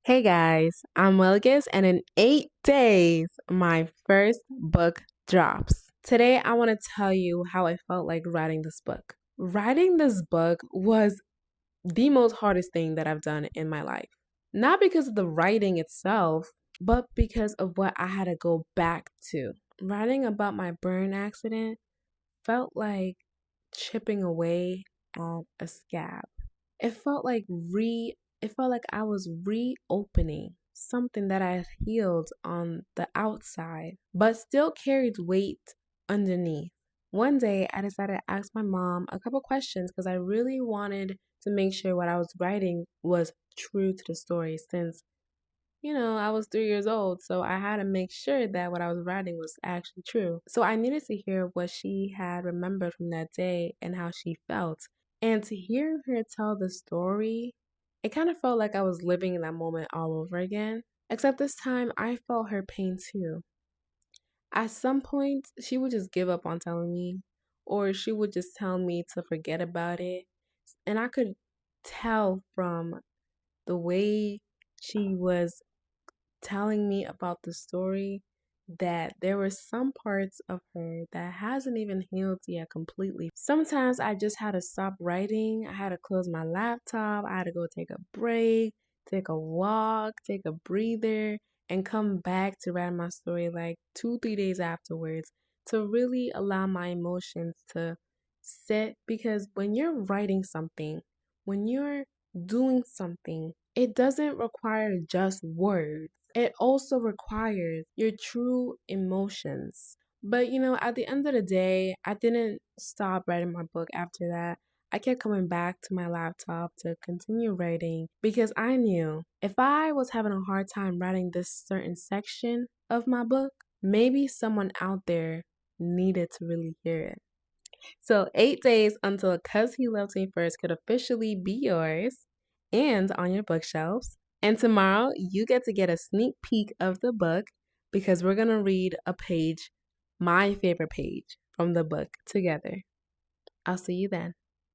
Hey guys, I'm Wilgis, and in 8 days, my first book drops. Today, I want to tell you how I felt like writing this book. Writing this book was the most hardest thing that I've done in my life. Not because of the writing itself, but because of what I had to go back to. Writing about my burn accident felt like chipping away at a scab. It felt like it felt like I was reopening something that I had healed on the outside, but still carried weight underneath. One day, I decided to ask my mom a couple questions because I really wanted to make sure what I was writing was true to the story since I was 3 years old, so I had to make sure that what I was writing was actually true. So I needed to hear what she had remembered from that day and how she felt. And to hear her tell the story, it kind of felt like I was living in that moment all over again. Except this time, I felt her pain too. At some point, she would just give up on telling me, or she would just tell me to forget about it. And I could tell from the way she was telling me about the story that there were some parts of her that hasn't even healed yet completely. Sometimes I just had to stop writing. I had to close my laptop. I had to go take a break, take a walk, take a breather, and come back to write my story like 2, 3 days afterwards to really allow my emotions to sit. Because when you're writing something, when you're doing something, it doesn't require just words. It also requires your true emotions. But at the end of the day, I didn't stop writing my book after that. I kept coming back to my laptop to continue writing because I knew if I was having a hard time writing this certain section of my book, maybe someone out there needed to really hear it. So, 8 days until Cuz He Loves Me First could officially be yours and on your bookshelves. And tomorrow, you get to get a sneak peek of the book because we're going to read a page, my favorite page from the book together. I'll see you then.